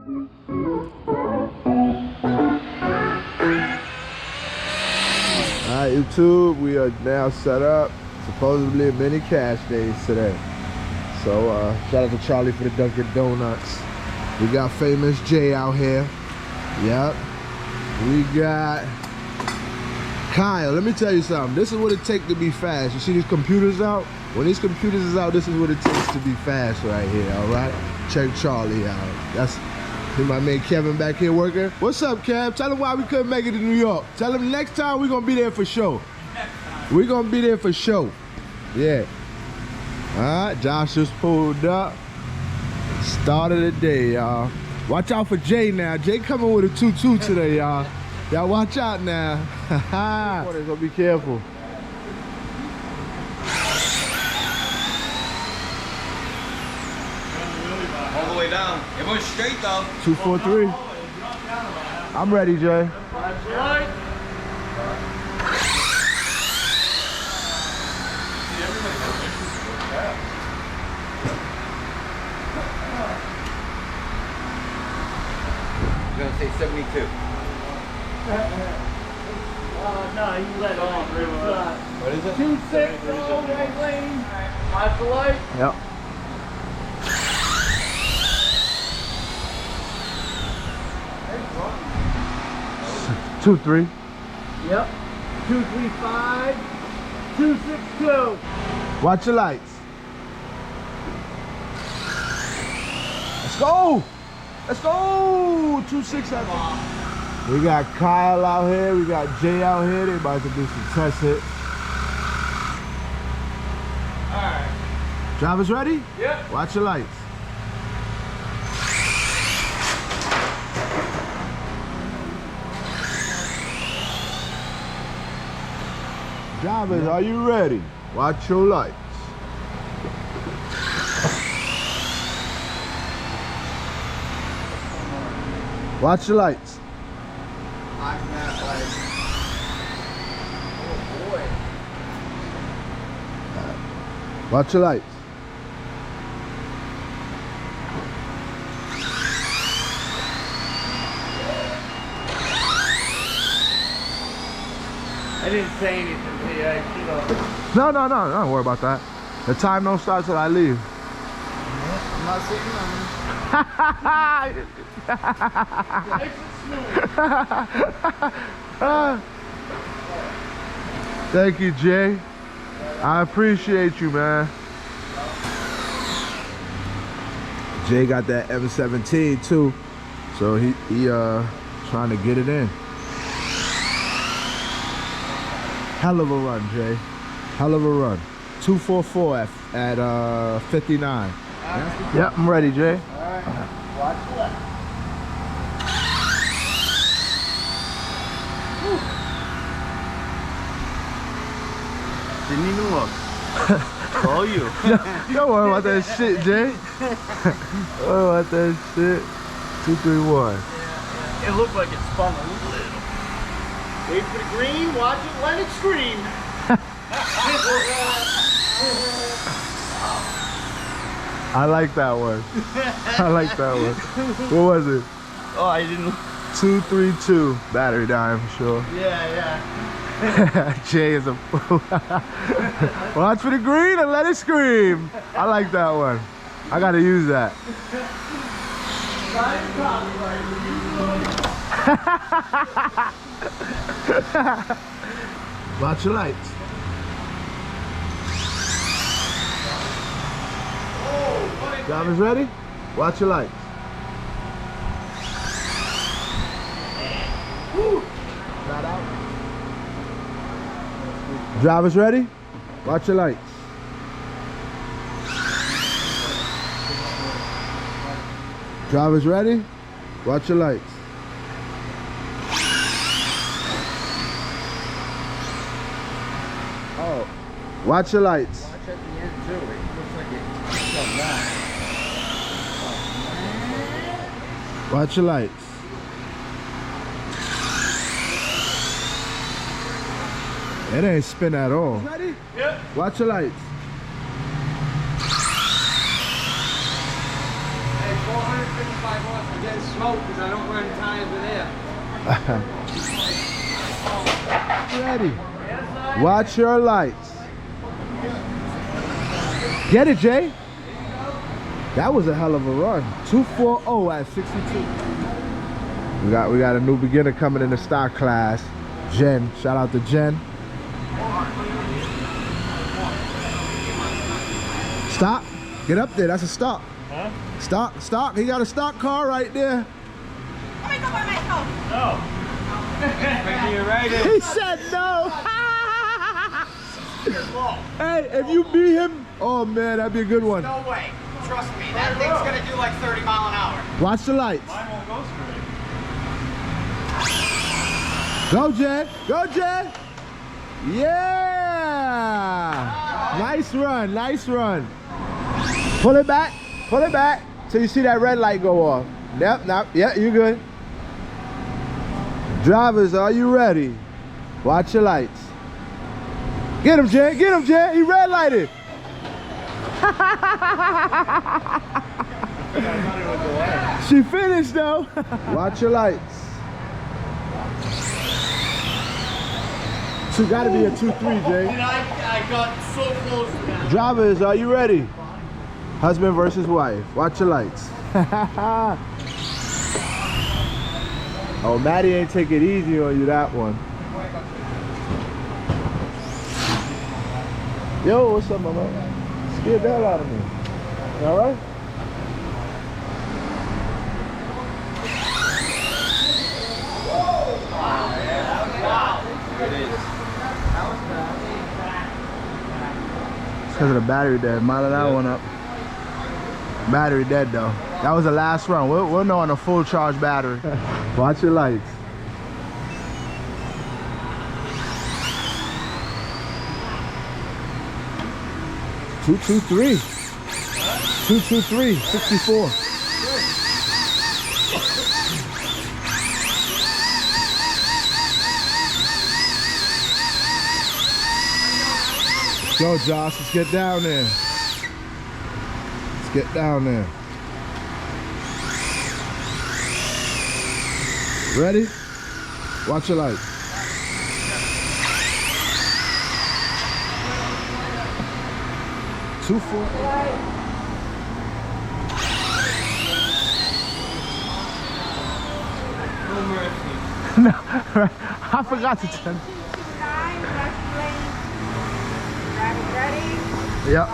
Alright, YouTube, we are now set up. Supposedly many cash days today. So shout out to Charlie for the Dunkin' Donuts. We got Famous Jay out here. Yep. We got Kyle. Let me tell you something. This is what it takes to be fast. You see these computers out? When these computers is out, this is what it takes to be fast right here, alright? Check Charlie out. That's my man Kevin back here working. What's up, Kev? Tell him why we couldn't make it to New York. Tell him next time we're gonna be there for sure. We're gonna be there for sure. Yeah. Alright, Josh just pulled up. Start of the day, y'all. Watch out for Jay now. Jay coming with a 2-2 today, y'all. Y'all watch out now. So be careful. All the way down. It went straight though. 243. I'm ready, Jay. That's right. 72. No, you let on. What is it? 2-6, roll, right lane. Watch the light. Yep. Two, three. Yep. 235. 262. Watch your lights. Let's go. Let's go. 2-6. We got Kyle out here. We got Jay out here. They about to do some test hits. All right. Drivers ready? Yep. Watch your lights. Drivers, are you ready? Watch your lights. Watch your lights. I'm not like. Oh boy. Watch your lights. I didn't say anything to you. I should have. No, don't worry about that. The time don't start till I leave. I'm not saying Thank you, Jay. I appreciate you, man. Jay got that M17 too, so he trying to get it in. Hell of a run, Jay. Hell of a run. 244 at 59. Yep, I'm ready, Jay. Alright. Watch the left. Didn't even look. All you. Don't worry about that shit, Jay. Don't worry about that shit. 231. It looked like it spun a little. Wait for the green, watch it, let it scream. I like that one. I like that one. What was it? Oh, I didn't. 232. Battery dying for sure. Yeah. Jay is a fool. Watch for the green and let it scream. I like that one. I gotta use that. Watch your lights. Drivers ready? Watch your lights. Not out. Drivers ready? Watch your lights. Drivers ready? Watch your lights. Oh, watch your lights. Watch at the end too. It looks like it comes back. Watch your lights. It ain't spin at all. Ready? Yep. Watch your lights. Hey, 455 watts against smoke because I don't run tires with air. Ready. Watch your lights. Get it, Jay. That was a hell of a run. 240 at 62. We got a new beginner coming in the stock class. Jen. Shout out to Jen. Stop. Get up there. That's a stop. Huh? Stop. Stop. He got a stock car right there. No. Making it right in. He said no. Hey, if you beat him, oh man, that'd be a good one. No way. Trust me, that thing's gonna do like 30 mile an hour. Watch the lights. Mine won't go straight. Go, Jen. Go, Jen. Yeah. Nice run. Nice run. Pull it back. Pull it back till you see that red light go off. Yep. Nope. Yeah, you good. Drivers, are you ready? Watch your lights. Get him, Jen. Get him, Jen. He red lighted. She finished though. Watch your lights. So gotta be a 2-3, Jay. And I got so close to that. Drivers, are you ready? Husband versus wife. Watch your lights. Oh, Maddie ain't take it easy on you, that one. Yo, what's up, my man? Scared the hell out of me. You all right? It's because of the battery dead. Model that one up. Battery dead though. That was the last run. We'll know on a full charge battery. Watch your lights. Two, 64. Go, Josh. Let's get down there. Let's get down there. Ready? Watch your light. Two, four. No, I forgot to turn. Ready? Yep.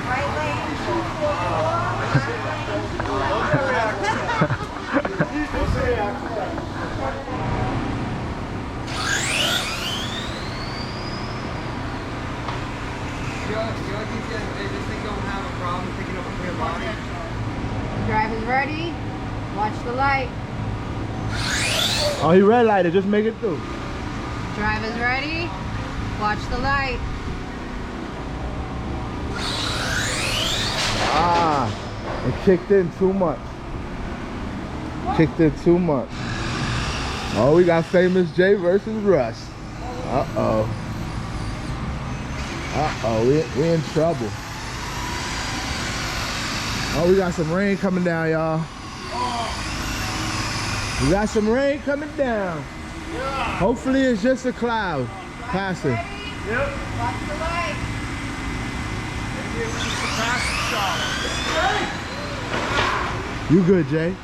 Right lane, 'This thing don't have a problem picking up a clear body. Drivers ready? Watch the light. Oh, he red lighted. Just make it through. Drivers ready? Watch the light. Ah, it kicked in too much. Kicked in too much. Oh, we got Famous J versus Russ. Uh-oh. Uh-oh, we in trouble. Oh, we got some rain coming down, y'all. We got some rain coming down. Yeah. Hopefully it's just a cloud passing. Yep. Watch the light. Maybe it was just a passing shot. You good, Jay?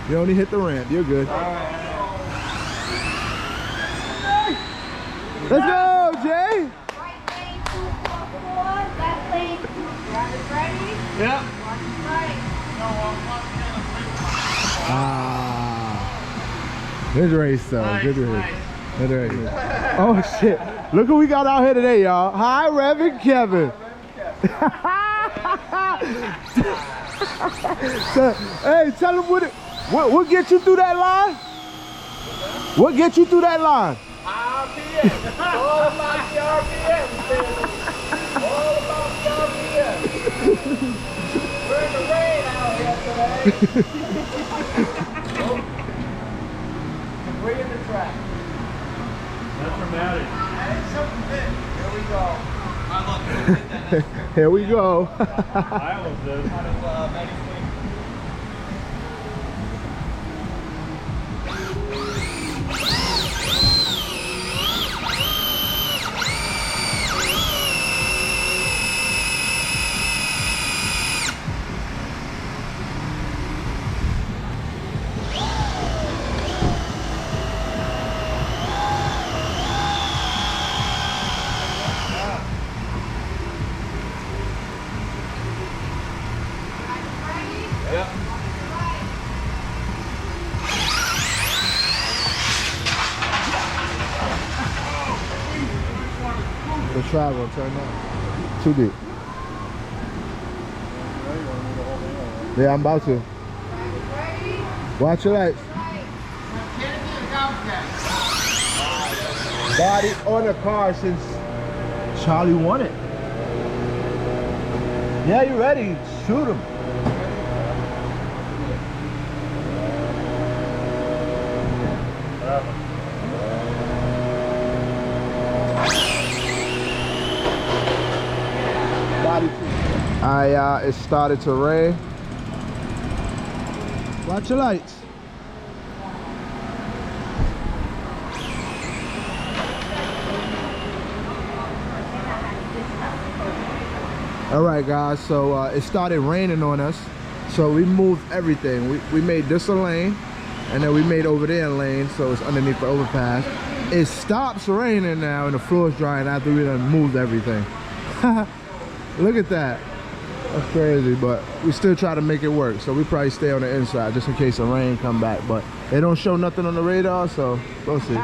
You only hit the ramp. You're good. Let's go, Jay. Right lane, 244. Left lane. Drivers ready? Yep. Watch the light. Ah. Good race, though. Nice, Good race. nice. Good race. Oh, shit. Look who we got out here today, y'all. Hi, Reverend Kevin. So, hey, tell him what get you through that line? What get you through that line? RPM. All about the RPM. All about the RPM. We're in the rain out here today. Way in the track. That's dramatic. Here we go. Here we go. I almost did. The travel, turn that. Too deep. Yeah, I'm about to. Watch your lights. Body on the car since Charlie won it. Yeah, you ready? Shoot him. Alright, it started to rain. Watch your lights. Alright guys, so it started raining on us. So we moved everything. We made this a lane, and then we made over there a lane, so it's underneath the overpass. It stops raining now and the floor is drying after we done moved everything. Look at that. That's crazy, but we still try to make it work. So we probably stay on the inside just in case the rain come back. But they don't show nothing on the radar, so we'll see.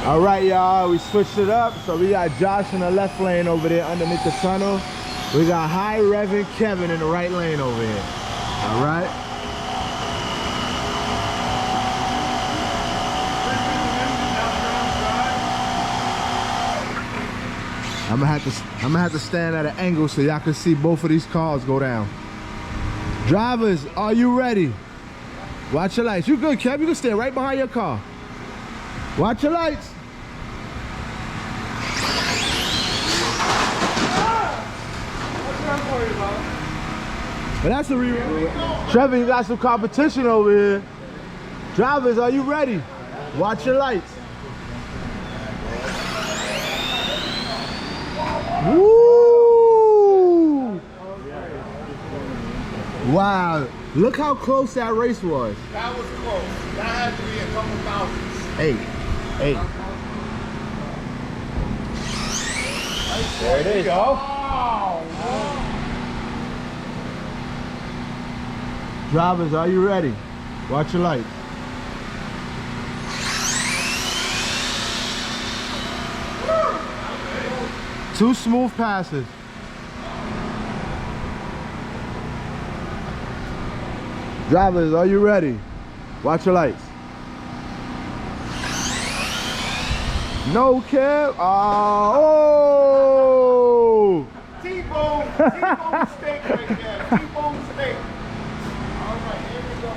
All right, y'all, we switched it up. So we got Josh in the left lane over there underneath the tunnel. We got High Revving Kevin in the right lane over here. All right. I'm gonna have to stand at an angle so y'all can see both of these cars go down. Drivers, are you ready? Watch your lights. You good, Kev? You can stay right behind your car. Watch your lights. But that's the real. Trevor, you got some competition over here. Drivers, are you ready? Watch your lights. Woo! Wow, look how close that race was. That was close. That had to be a couple thousands. Hey. There it is. Drivers, are you ready? Watch your lights. Two smooth passes. Drivers, are you ready? Watch your lights. No cap. Oh! T-bone steak right there. T-bone steak. All right, here we go.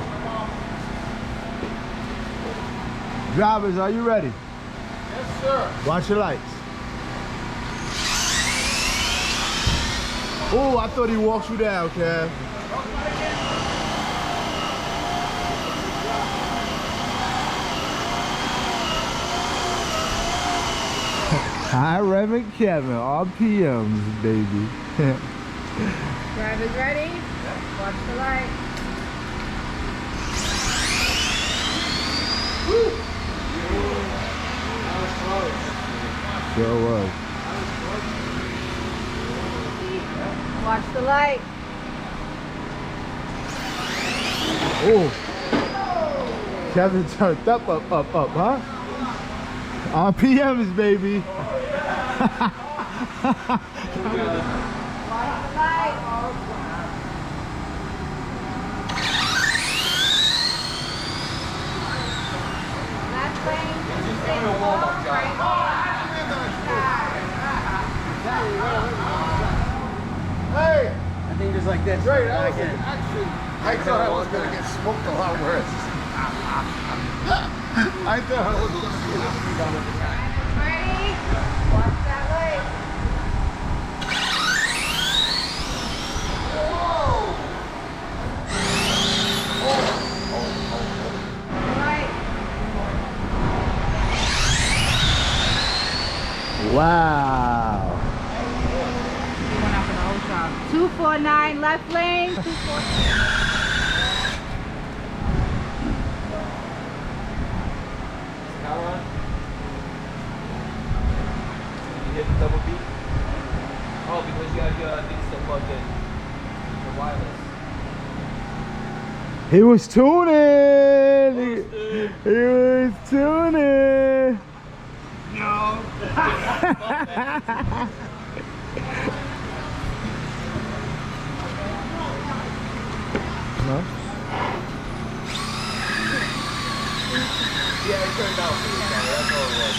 Drivers, are you ready? Yes, sir. Watch your lights. Oh, I thought he walked you down, Kev. High Revving Kevin, RPMs, baby. Drivers ready? Watch the light. Sure was. Watch the light. Oh. Kevin turned up, huh? RPMs, baby. Watch the light. Last lane. Stay long, right? Hey, I think there's like this. Dre, that was actually, I thought I was going to get smoked a lot worse. I thought I was going to get Ready? Watch that light. 249 left lane. 249. You hit the double beat? Oh, because you have your things still plugged in. The wireless. He was tuning. He was tuning. No. No? Yeah, it turned out for you, that's all it was.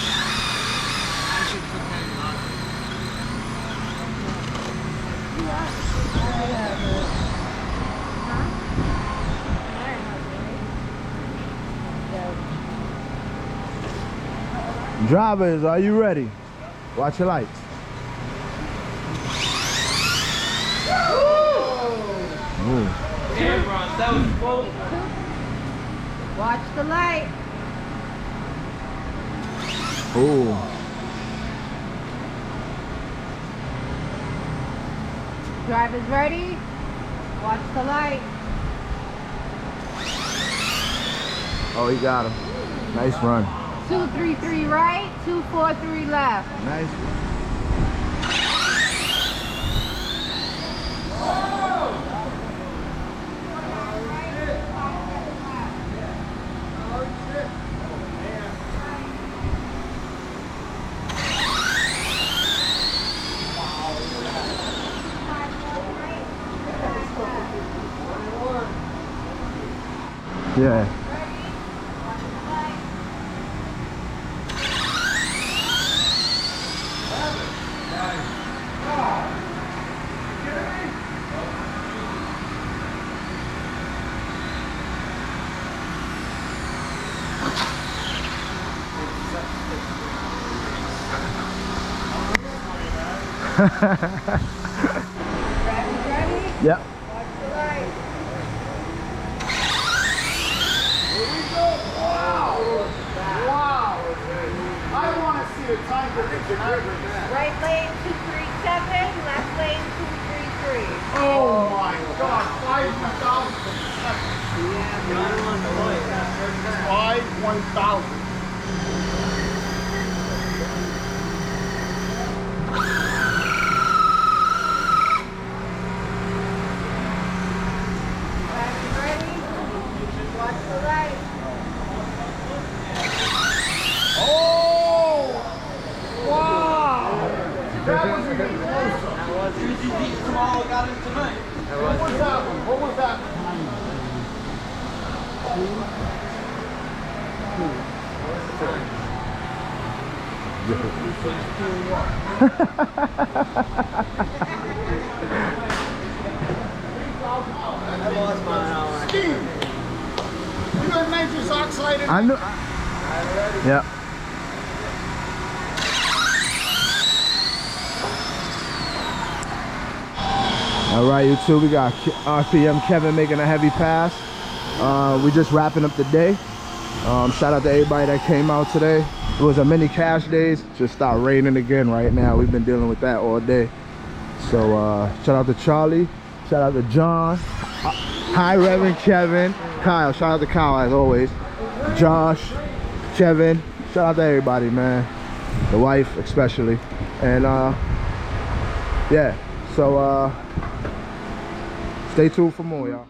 Drivers, are you ready? Watch your lights. Ooh. Cameron, that was close. Watch the light. Ooh. Drivers ready? Watch the light. Oh, he got him. Nice run. 233 right, 243 left. Nice. Yeah. Drivers ready? Yep. Watch the light. Wow. I want to see the time prediction. Right lane 237, left lane 233. Oh my God, 5,000 seconds. 1,000. Drivers ready? Watch the light. Oh! Wow! That was even closer. That was. UGB tomorrow got him tonight. What was that one? What was that? Steve! You got nitrous oxide in I know. Yep. All right, you two, we got RPM Kevin making a heavy pass. We just wrapping up the day. Shout out to everybody that came out today. It was a mini cash days. Just started raining again right now. We've been dealing with that all day. So shout out to Charlie. Shout out to John. Hi, Reverend Kevin. Kyle. Shout out to Kyle as always. Josh, Kevin. Shout out to everybody, man. The wife especially. And yeah. So stay tuned for more, y'all.